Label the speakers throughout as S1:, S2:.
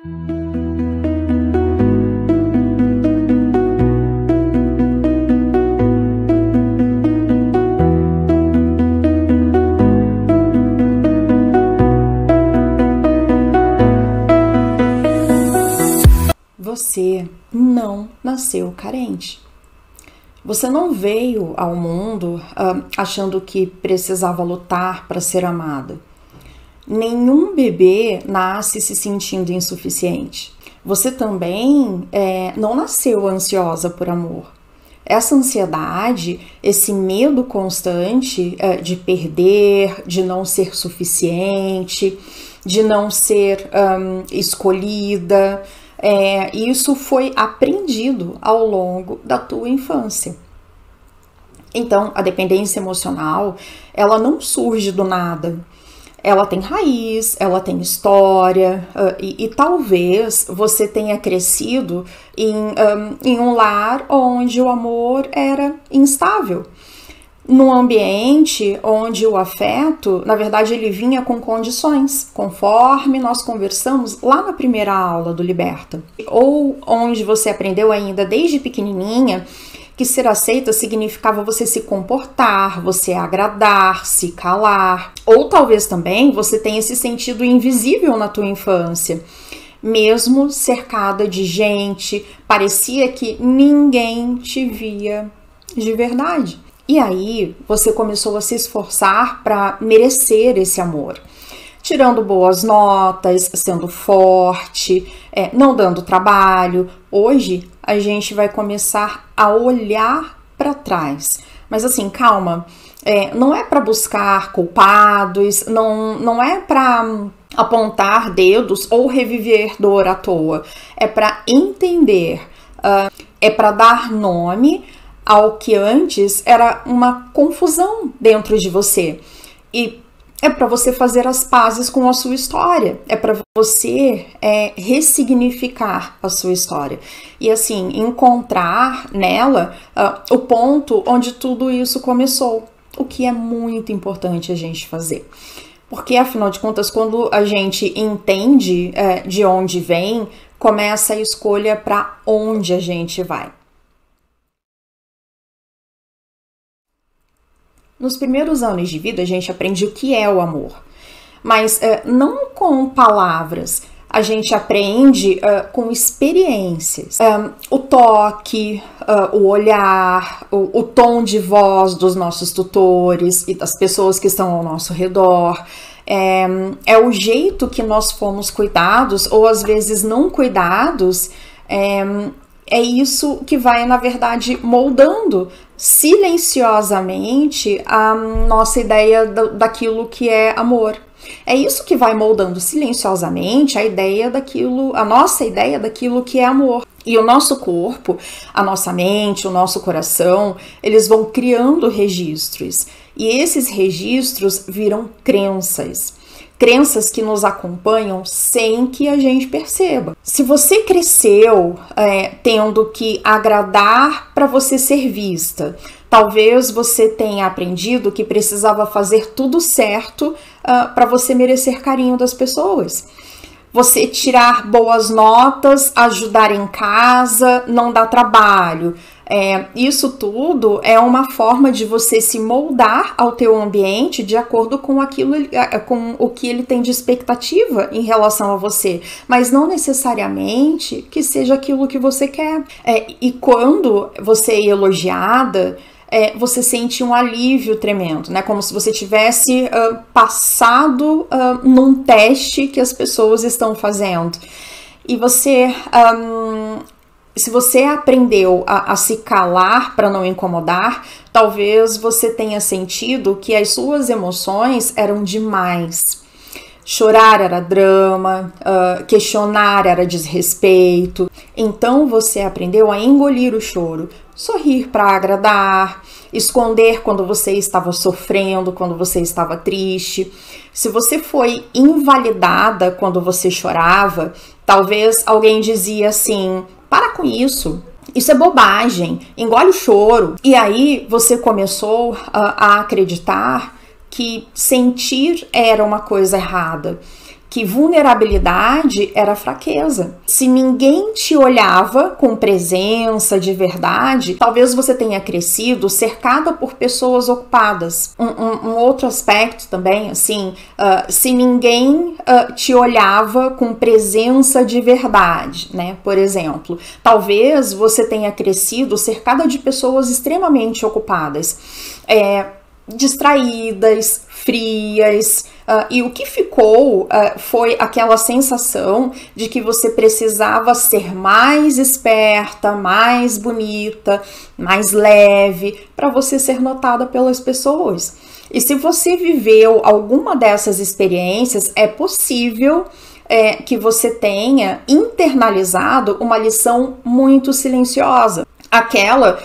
S1: Você não nasceu carente. Você não veio ao mundo achando que precisava lutar para ser amada. Nenhum bebê nasce se sentindo insuficiente. Você também não nasceu ansiosa por amor. Essa ansiedade, esse medo constante de perder, de não ser suficiente, de não ser escolhida, isso foi aprendido ao longo da tua infância. Então, a dependência emocional, ela não surge do nada. Ela tem raiz, ela tem história, e talvez você tenha crescido em um lar onde o amor era instável. Num ambiente onde o afeto, na verdade, ele vinha com condições, conforme nós conversamos lá na primeira aula do Liberta. Ou onde você aprendeu ainda desde pequenininha que ser aceita significava você se comportar, você agradar, se calar. Ou talvez também você tenha se sentido invisível na tua infância. Mesmo cercada de gente, parecia que ninguém te via de verdade. E aí você começou a se esforçar para merecer esse amor, tirando boas notas, sendo forte, não dando trabalho. Hoje a gente vai começar a olhar para trás. Mas assim, calma, não é para buscar culpados, não é para apontar dedos ou reviver dor à toa. É para entender, é para dar nome ao que antes era uma confusão dentro de você. E é para você fazer as pazes com a sua história. É para você ressignificar a sua história. E assim, encontrar nela o ponto onde tudo isso começou. O que é muito importante a gente fazer. Porque, afinal de contas, quando a gente entende de onde vem, começa a escolha para onde a gente vai. Nos primeiros anos de vida, a gente aprende o que é o amor, mas não com palavras, a gente aprende com experiências. O toque, o olhar, o tom de voz dos nossos tutores e das pessoas que estão ao nosso redor. É o jeito que nós fomos cuidados, ou às vezes não cuidados. É isso que vai, na verdade, moldando silenciosamente a nossa ideia daquilo que é amor. É isso que vai moldando silenciosamente a nossa ideia daquilo que é amor. E o nosso corpo, a nossa mente, o nosso coração, eles vão criando registros. E esses registros viram crenças. Crenças que nos acompanham sem que a gente perceba. Se você cresceu tendo que agradar para você ser vista, talvez você tenha aprendido que precisava fazer tudo certo para você merecer carinho das pessoas. Você tirar boas notas, ajudar em casa, não dar trabalho. Isso tudo é uma forma de você se moldar ao teu ambiente de acordo com com o que ele tem de expectativa em relação a você, mas não necessariamente que seja aquilo que você quer. E quando você é elogiada, você sente um alívio tremendo, né? Como se você tivesse passado num teste que as pessoas estão fazendo. E se você aprendeu a se calar para não incomodar, talvez você tenha sentido que as suas emoções eram demais. Chorar era drama, questionar era desrespeito. Então você aprendeu a engolir o choro, sorrir para agradar, esconder quando você estava sofrendo, quando você estava triste. Se você foi invalidada quando você chorava, talvez alguém dizia assim: para com isso é bobagem, engole o choro. E aí você começou a acreditar que sentir era uma coisa errada, que vulnerabilidade era fraqueza. Se ninguém te olhava com presença de verdade, talvez você tenha crescido cercada por pessoas ocupadas. Um outro aspecto também, assim, se ninguém te olhava com presença de verdade, né? Por exemplo, talvez você tenha crescido cercada de pessoas extremamente ocupadas, distraídas, frias, e o que ficou foi aquela sensação de que você precisava ser mais esperta, mais bonita, mais leve, para você ser notada pelas pessoas. E se você viveu alguma dessas experiências, é possível que você tenha internalizado uma lição muito silenciosa. Aquela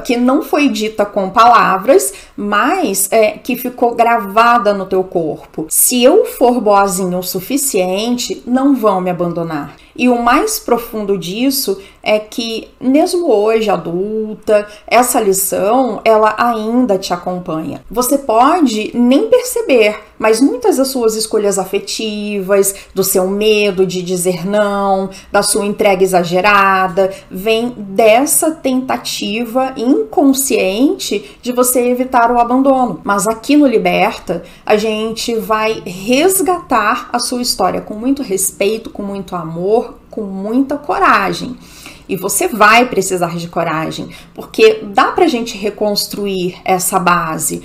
S1: que não foi dita com palavras, mas que ficou gravada no teu corpo. Se eu for boazinha o suficiente, não vão me abandonar. E o mais profundo disso é que, mesmo hoje adulta, essa lição, ela ainda te acompanha. Você pode nem perceber, mas muitas das suas escolhas afetivas, do seu medo de dizer não, da sua entrega exagerada, vem dessa tentativa inconsciente de você evitar o abandono. Mas aqui no Liberta, a gente vai resgatar a sua história com muito respeito, com muito amor, com muita coragem. E você vai precisar de coragem, porque dá pra gente reconstruir essa base,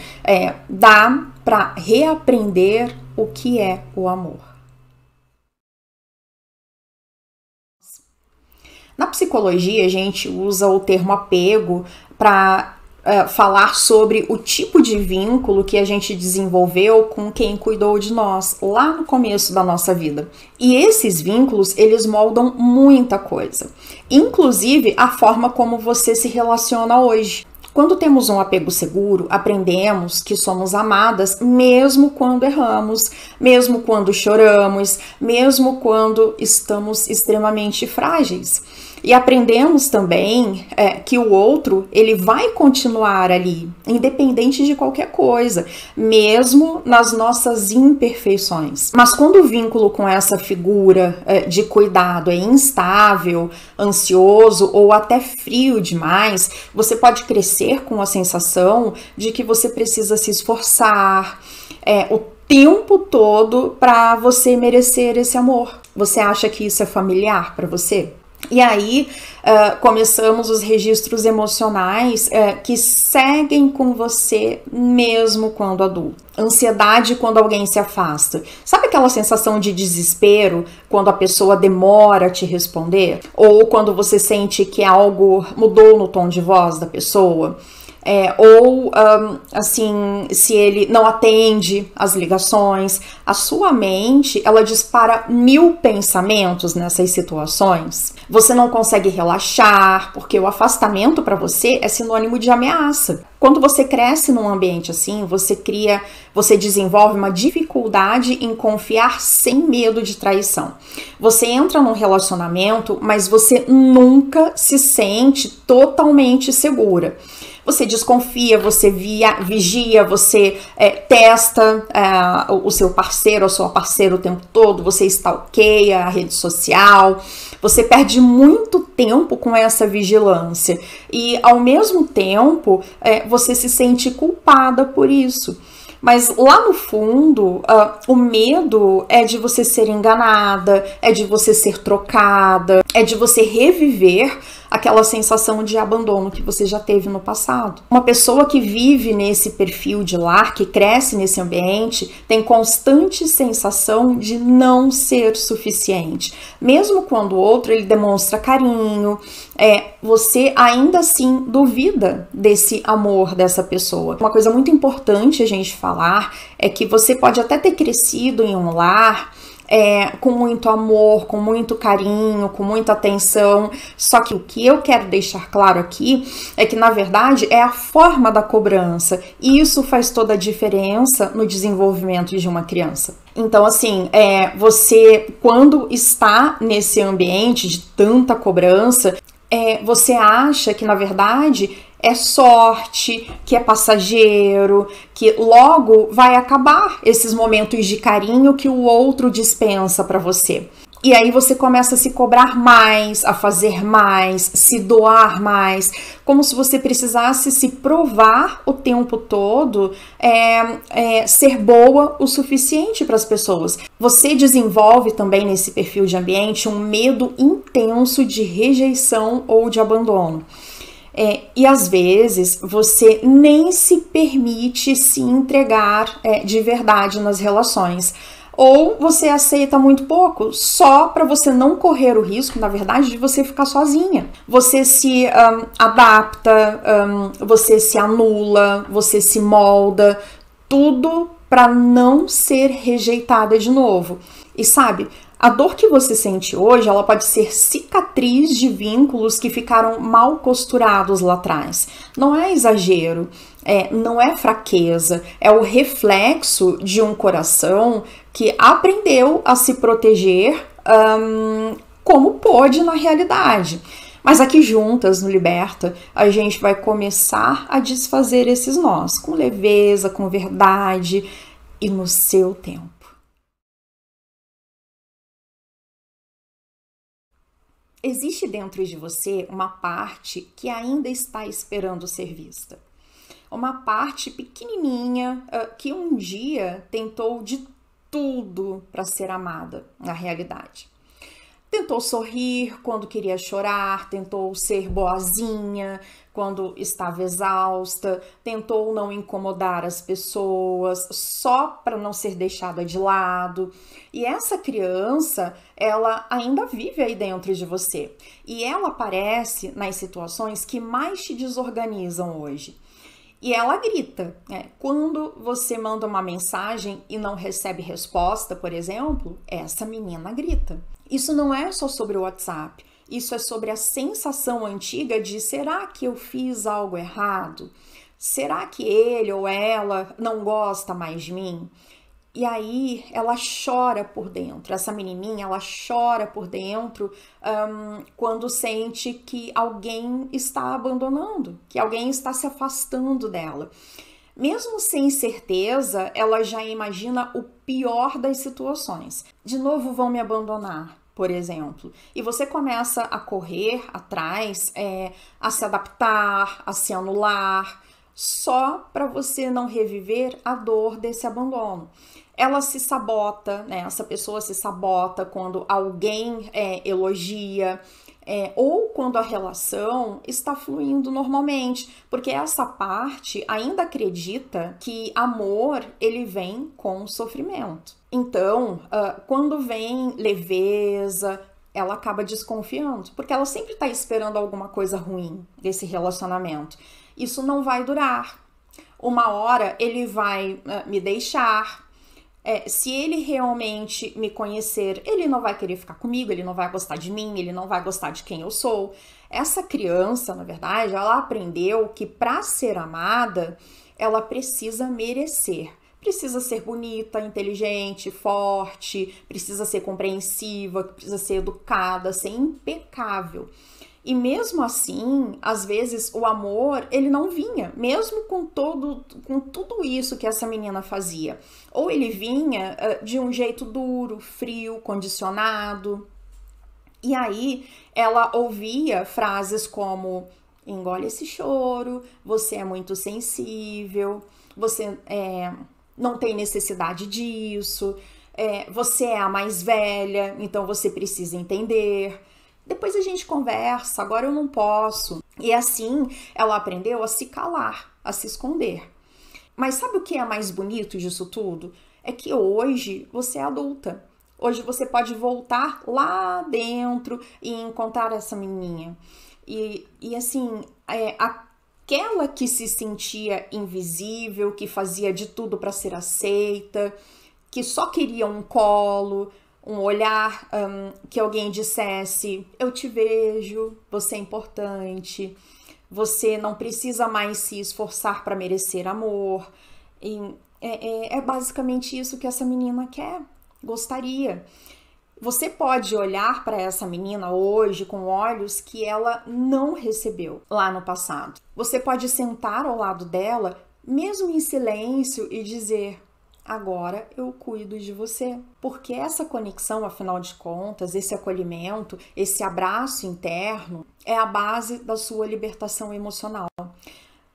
S1: dá pra reaprender o que é o amor. Na psicologia, a gente usa o termo apego para falar sobre o tipo de vínculo que a gente desenvolveu com quem cuidou de nós lá no começo da nossa vida. E esses vínculos, eles moldam muita coisa, inclusive a forma como você se relaciona hoje. Quando temos um apego seguro, aprendemos que somos amadas mesmo quando erramos, mesmo quando choramos, mesmo quando estamos extremamente frágeis. E aprendemos também que o outro, ele vai continuar ali, independente de qualquer coisa, mesmo nas nossas imperfeições. Mas quando o vínculo com essa figura de cuidado é instável, ansioso ou até frio demais, você pode crescer com a sensação de que você precisa se esforçar o tempo todo para você merecer esse amor. Você acha que isso é familiar para você? E aí começamos os registros emocionais que seguem com você mesmo quando adulto. Ansiedade quando alguém se afasta. Sabe aquela sensação de desespero quando a pessoa demora a te responder? Ou quando você sente que algo mudou no tom de voz da pessoa? Assim, se ele não atende as ligações, a sua mente, ela dispara 1000 pensamentos nessas situações. Você não consegue relaxar, porque o afastamento para você é sinônimo de ameaça. Quando você cresce num ambiente assim, você desenvolve uma dificuldade em confiar sem medo de traição. Você entra num relacionamento, mas você nunca se sente totalmente segura. Você desconfia, você vigia, você testa o seu parceiro ou sua parceira o tempo todo, você stalkeia a rede social, você perde muito tempo com essa vigilância e, ao mesmo tempo, você se sente culpada por isso. Mas lá no fundo, o medo é de você ser enganada, é de você ser trocada, é de você reviver aquela sensação de abandono que você já teve no passado. Uma pessoa que vive nesse perfil de lar, que cresce nesse ambiente, tem constante sensação de não ser suficiente. Mesmo quando o outro ele demonstra carinho, você ainda assim duvida desse amor dessa pessoa. Uma coisa muito importante a gente falar é que você pode até ter crescido em um lar com muito amor, com muito carinho, com muita atenção, só que o que eu quero deixar claro aqui é que, na verdade, é a forma da cobrança, e isso faz toda a diferença no desenvolvimento de uma criança. Então, assim, você, quando está nesse ambiente de tanta cobrança, você acha que, na verdade, é sorte, que é passageiro, que logo vai acabar esses momentos de carinho que o outro dispensa para você. E aí você começa a se cobrar mais, a fazer mais, se doar mais, como se você precisasse se provar o tempo todo, ser boa o suficiente para as pessoas. Você desenvolve também nesse perfil de ambiente um medo intenso de rejeição ou de abandono. E às vezes você nem se permite se entregar de verdade nas relações. Ou você aceita muito pouco só para você não correr o risco, na verdade, de você ficar sozinha. Você se adapta, você se anula, você se molda, tudo para não ser rejeitada de novo. E sabe, a dor que você sente hoje, ela pode ser cicatriz de vínculos que ficaram mal costurados lá atrás. Não é exagero, não é fraqueza, é o reflexo de um coração que aprendeu a se proteger como pôde na realidade. Mas aqui juntas, no Liberta, a gente vai começar a desfazer esses nós, com leveza, com verdade e no seu tempo. Existe dentro de você uma parte que ainda está esperando ser vista. Uma parte pequenininha que um dia tentou de tudo para ser amada na realidade. Tentou sorrir quando queria chorar, tentou ser boazinha quando estava exausta, tentou não incomodar as pessoas só para não ser deixada de lado. E essa criança, ela ainda vive aí dentro de você. E ela aparece nas situações que mais te desorganizam hoje. E ela grita, quando você manda uma mensagem e não recebe resposta, por exemplo, essa menina grita. Isso não é só sobre o WhatsApp, isso é sobre a sensação antiga de será que eu fiz algo errado? Será que ele ou ela não gosta mais de mim? E aí ela chora por dentro, essa menininha, ela chora por dentro quando sente que alguém está abandonando, que alguém está se afastando dela. Mesmo sem certeza, ela já imagina o pior das situações. De novo vão me abandonar, por exemplo. E você começa a correr atrás, a se adaptar, a se anular, só para você não reviver a dor desse abandono. Ela se sabota, né? Essa pessoa se sabota quando alguém elogia, ou quando a relação está fluindo normalmente, porque essa parte ainda acredita que amor ele vem com sofrimento. Então, quando vem leveza, ela acaba desconfiando, porque ela sempre está esperando alguma coisa ruim desse relacionamento. Isso não vai durar. Uma hora ele vai me deixar. Se ele realmente me conhecer, ele não vai querer ficar comigo, ele não vai gostar de mim, ele não vai gostar de quem eu sou. Essa criança, na verdade, ela aprendeu que para ser amada, ela precisa merecer. Precisa ser bonita, inteligente, forte, precisa ser compreensiva, precisa ser educada, ser impecável. E mesmo assim, às vezes o amor, ele não vinha, mesmo com tudo isso que essa menina fazia. Ou ele vinha de um jeito duro, frio, condicionado. E aí ela ouvia frases como: engole esse choro, você é muito sensível, você não tem necessidade disso, você é a mais velha, então você precisa entender. Depois a gente conversa, agora eu não posso. E assim ela aprendeu a se calar, a se esconder. Mas sabe o que é mais bonito disso tudo? É que hoje você é adulta. Hoje você pode voltar lá dentro e encontrar essa menininha. E assim, aquela que se sentia invisível, que fazia de tudo para ser aceita, que só queria um colo, um olhar, que alguém dissesse: eu te vejo, você é importante, você não precisa mais se esforçar para merecer amor. E é basicamente isso que essa menina quer, gostaria. Você pode olhar para essa menina hoje com olhos que ela não recebeu lá no passado. Você pode sentar ao lado dela, mesmo em silêncio, e dizer: agora eu cuido de você. Porque essa conexão, afinal de contas, esse acolhimento, esse abraço interno, é a base da sua libertação emocional.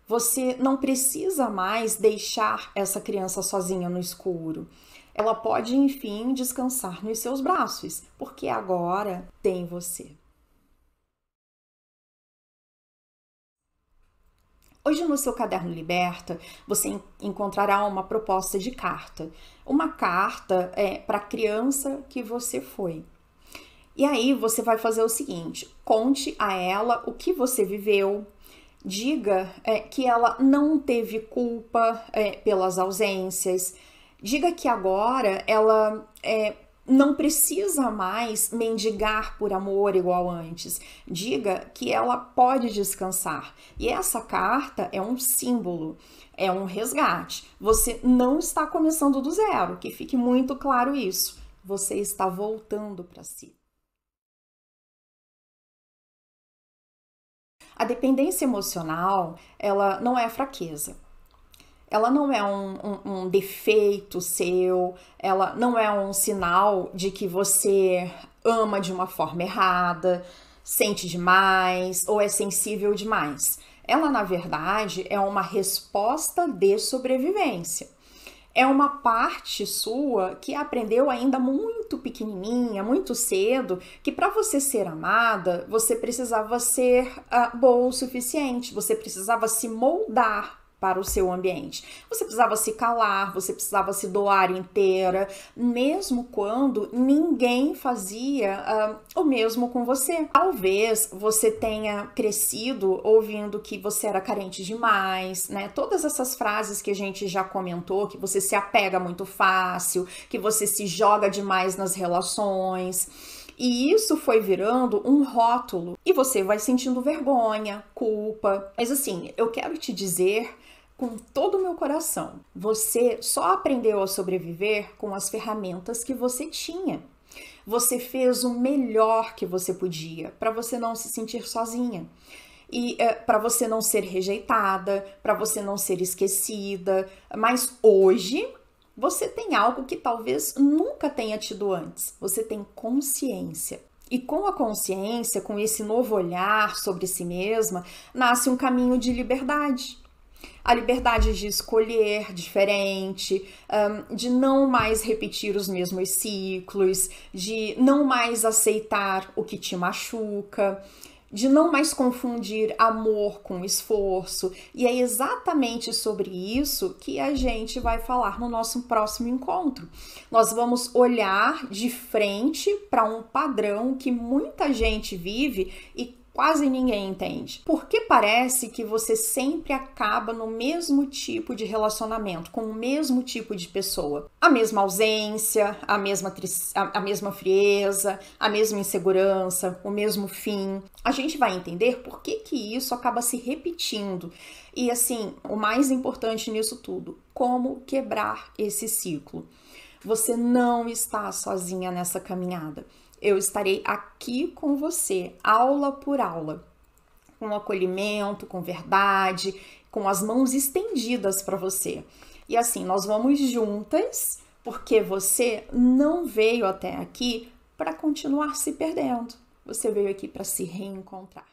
S1: Você não precisa mais deixar essa criança sozinha no escuro. Ela pode, enfim, descansar nos seus braços, porque agora tem você. Hoje no seu caderno Liberta, você encontrará uma proposta de carta. Uma carta para a criança que você foi. E aí você vai fazer o seguinte: conte a ela o que você viveu, diga que ela não teve culpa pelas ausências, diga que agora ela não precisa mais mendigar por amor igual antes. Diga que ela pode descansar. E essa carta é um símbolo, é um resgate. Você não está começando do zero, que fique muito claro isso. Você está voltando para si. A dependência emocional, ela não é fraqueza. Ela não é um defeito seu, ela não é um sinal de que você ama de uma forma errada, sente demais ou é sensível demais. Ela, na verdade, é uma resposta de sobrevivência. É uma parte sua que aprendeu ainda muito pequenininha, muito cedo, que para você ser amada, você precisava ser boa o suficiente, você precisava se moldar para o seu ambiente. Você precisava se calar, você precisava se doar inteira, mesmo quando ninguém fazia o mesmo com você. Talvez você tenha crescido ouvindo que você era carente demais, né? Todas essas frases que a gente já comentou, que você se apega muito fácil, que você se joga demais nas relações. E isso foi virando um rótulo e você vai sentindo vergonha, culpa. Mas assim, eu quero te dizer com todo o meu coração, você só aprendeu a sobreviver com as ferramentas que você tinha. Você fez o melhor que você podia para você não se sentir sozinha. E para você não ser rejeitada, para você não ser esquecida. Mas hoje você tem algo que talvez nunca tenha tido antes. Você tem consciência. E com a consciência, com esse novo olhar sobre si mesma, nasce um caminho de liberdade. A liberdade de escolher diferente, de não mais repetir os mesmos ciclos, de não mais aceitar o que te machuca, de não mais confundir amor com esforço. E é exatamente sobre isso que a gente vai falar no nosso próximo encontro. Nós vamos olhar de frente para um padrão que muita gente vive e quase ninguém entende. Porque parece que você sempre acaba no mesmo tipo de relacionamento, com o mesmo tipo de pessoa. A mesma ausência, a mesma frieza, a mesma insegurança, o mesmo fim. A gente vai entender por que isso acaba se repetindo. E assim, o mais importante nisso tudo, como quebrar esse ciclo. Você não está sozinha nessa caminhada. Eu estarei aqui com você, aula por aula, com acolhimento, com verdade, com as mãos estendidas para você. E assim, nós vamos juntas, porque você não veio até aqui para continuar se perdendo. Você veio aqui para se reencontrar.